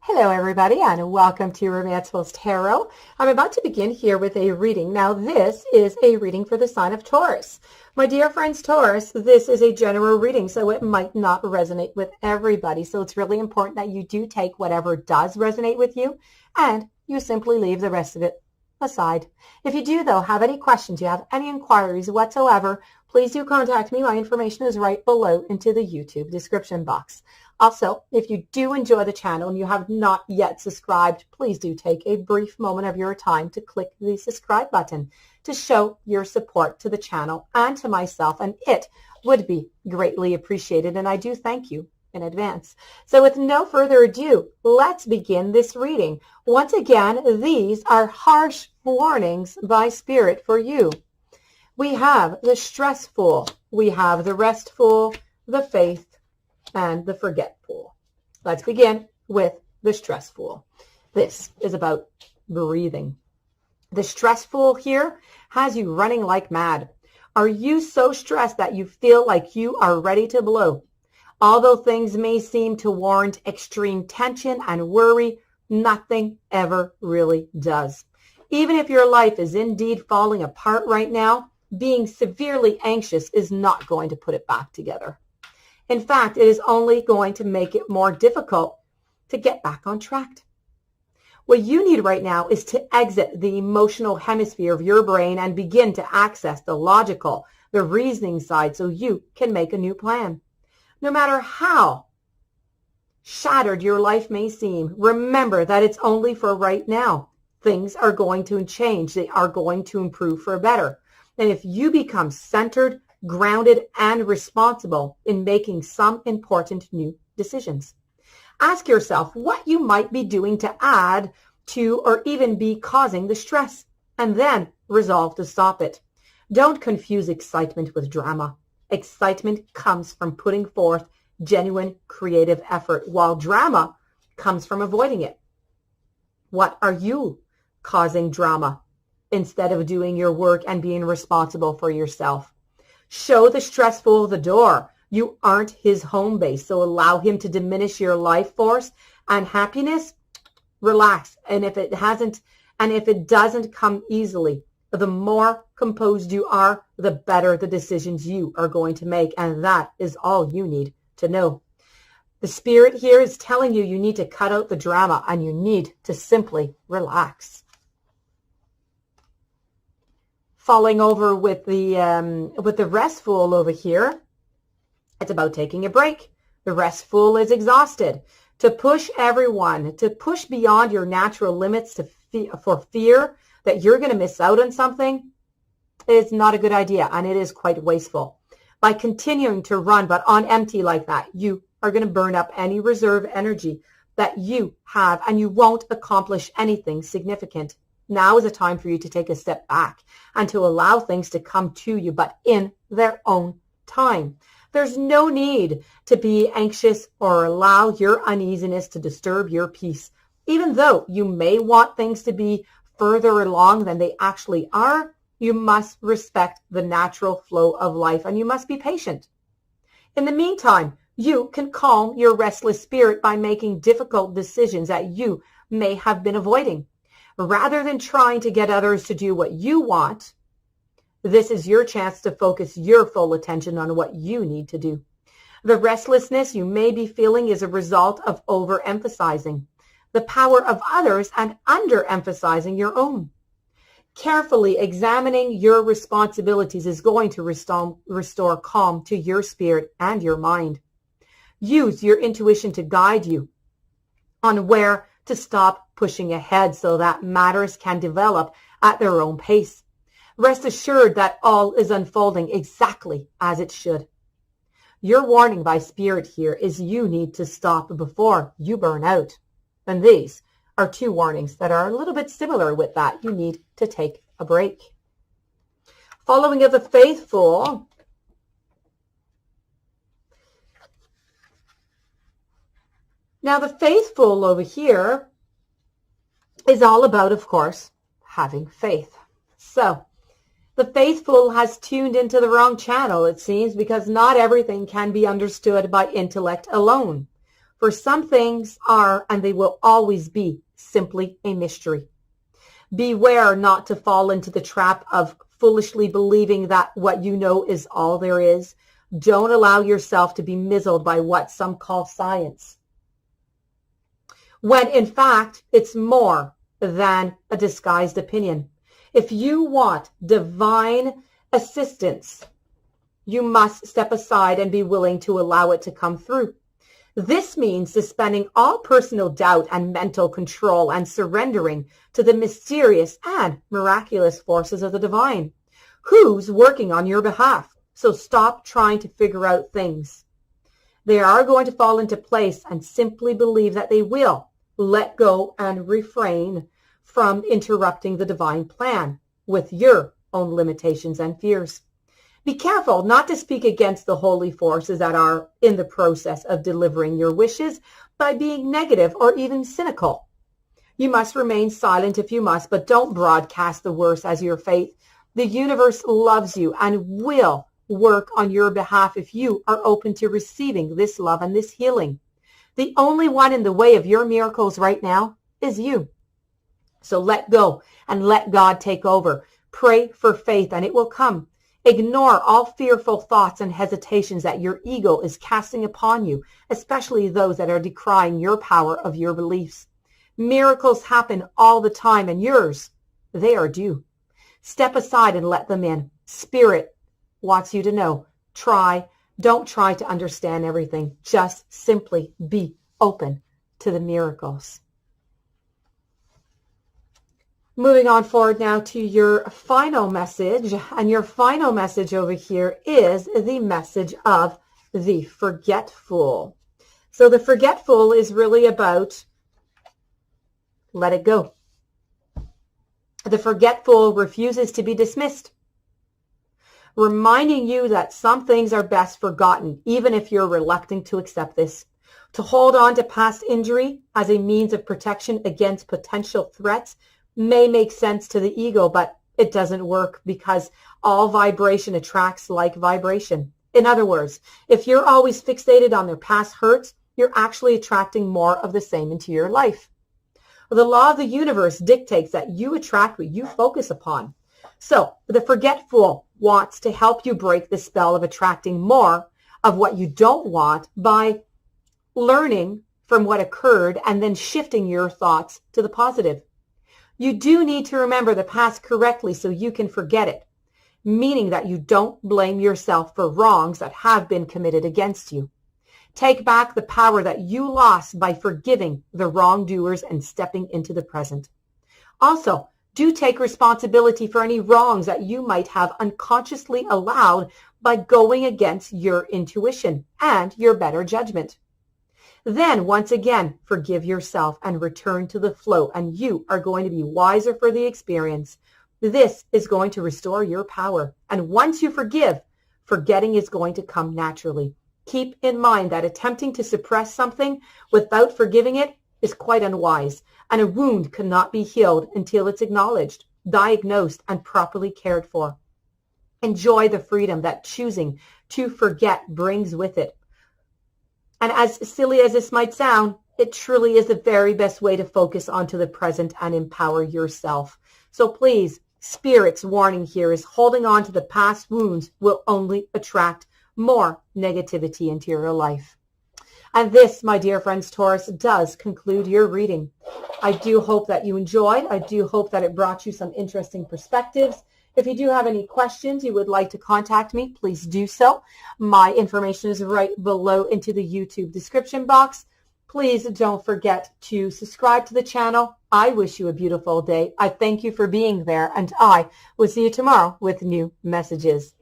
Hello everybody and welcome to Romancefuls Tarot. I'm about to begin here with a reading. Now this is a reading for the sign of Taurus. My dear friends Taurus, this is a general reading, so it might not resonate with everybody. So it's really important that you do take whatever does resonate with you and you simply leave the rest of it aside. If you do though have any questions, you have any inquiries whatsoever, please do contact me. My information is right below into the YouTube description box. Also, if you do enjoy the channel and you have not yet subscribed, please do take a brief moment of your time to click the subscribe button to show your support to the channel and to myself, and it would be greatly appreciated, and I do thank you in advance. So with no further ado, let's begin this reading. Once again, these are harsh warnings by Spirit for you. We have the stressful, we have the restful, the faith, and the forgetful. Let's begin with the stressful. This is about breathing. The stressful here has you running like mad. Are you so stressed that you feel like you are ready to blow? Although things may seem to warrant extreme tension and worry, nothing ever really does. Even if your life is indeed falling apart right now, being severely anxious is not going to put it back together. In fact, it is only going to make it more difficult to get back on track. What you need right now is to exit the emotional hemisphere of your brain and begin to access the logical, the reasoning side so you can make a new plan. No matter how shattered your life may seem, remember that it's only for right now. Things are going to change. They are going to improve for better. And if you become centered, grounded, and responsible in making some important new decisions. Ask yourself what you might be doing to add to or even be causing the stress, and then resolve to stop it. Don't confuse excitement with drama. Excitement comes from putting forth genuine creative effort, while drama comes from avoiding it. What are you causing drama instead of doing your work and being responsible for yourself? Show the stressful the door. You aren't his home base, so allow him to diminish your life force and happiness. Relax. And if it doesn't come easily, the more composed you are, the better the decisions you are going to make. And that is all you need to know. The Spirit here is telling you need to cut out the drama and you need to simply relax. Falling over with the restful over here, it's about taking a break. The restful is exhausted. To push everyone, to push beyond your natural limits for fear that you're going to miss out on something is not a good idea, and it is quite wasteful. By continuing to run but on empty like that, you are going to burn up any reserve energy that you have, and you won't accomplish anything significant. Now is a time for you to take a step back and to allow things to come to you, but in their own time. There's no need to be anxious or allow your uneasiness to disturb your peace. Even though you may want things to be further along than they actually are, you must respect the natural flow of life and you must be patient. In the meantime, you can calm your restless spirit by making difficult decisions that you may have been avoiding. Rather than trying to get others to do what you want, this is your chance to focus your full attention on what you need to do. The restlessness you may be feeling is a result of overemphasizing the power of others and underemphasizing your own. Carefully examining your responsibilities is going to restore calm to your spirit and your mind. Use your intuition to guide you on where to stop pushing ahead so that matters can develop at their own pace. Rest assured that all is unfolding exactly as it should. Your warning by Spirit here is you need to stop before you burn out. And these are two warnings that are a little bit similar with that. You need to take a break. Following of the faithful. Now the faithful over here is all about, of course, having faith. So the faithful has tuned into the wrong channel, it seems, because not everything can be understood by intellect alone. For some things are, and they will always be, simply a mystery. Beware not to fall into the trap of foolishly believing that what you know is all there is. Don't allow yourself to be misled by what some call science, when in fact it's more than a disguised opinion. If you want divine assistance, you must step aside and be willing to allow it to come through. This means suspending all personal doubt and mental control and surrendering to the mysterious and miraculous forces of the divine, who's working on your behalf. So stop trying to figure out things. They are going to fall into place, and simply believe that they will. Let go and refrain from interrupting the divine plan with your own limitations and fears. Be careful not to speak against the holy forces that are in the process of delivering your wishes by being negative or even cynical. You must remain silent if you must, but don't broadcast the worst as your faith. The universe loves you and will work on your behalf if you are open to receiving this love and this healing. The only one in the way of your miracles right now is you. So let go and let God take over. Pray for faith and it will come. Ignore all fearful thoughts and hesitations that your ego is casting upon you, especially those that are decrying your power of your beliefs. Miracles happen all the time, and yours, they are due. Step aside and let them in. Spirit wants you to know. Don't try to understand everything. Just simply be open to the miracles. Moving on forward now to your final message, and your final message over here is the message of the forgetful. So the forgetful is really about let it go. The forgetful refuses to be dismissed, reminding you that some things are best forgotten, even if you're reluctant to accept this. To hold on to past injury as a means of protection against potential threats may make sense to the ego, but it doesn't work because all vibration attracts like vibration. In other words, if you're always fixated on their past hurts, you're actually attracting more of the same into your life. The law of the universe dictates that you attract what you focus upon. So the forgetful wants to help you break the spell of attracting more of what you don't want by learning from what occurred and then shifting your thoughts to the positive. You do need to remember the past correctly so you can forget it, meaning that you don't blame yourself for wrongs that have been committed against you. Take back the power that you lost by forgiving the wrongdoers and stepping into the present. Also, do take responsibility for any wrongs that you might have unconsciously allowed by going against your intuition and your better judgment. Then, once again, forgive yourself and return to the flow, and you are going to be wiser for the experience. This is going to restore your power. And once you forgive, forgetting is going to come naturally. Keep in mind that attempting to suppress something without forgiving it is quite unwise, and a wound cannot be healed until it's acknowledged, diagnosed, and properly cared for. Enjoy the freedom that choosing to forget brings with it. And as silly as this might sound, it truly is the very best way to focus onto the present and empower yourself. So please, Spirit's warning here is holding on to the past wounds will only attract more negativity into your life. And this, my dear friends, Taurus, does conclude your reading. I do hope that you enjoyed. I do hope that it brought you some interesting perspectives. If you do have any questions you would like to contact me, please do so. My information is right below into the YouTube description box. Please don't forget to subscribe to the channel. I wish you a beautiful day. I thank you for being there, and I will see you tomorrow with new messages.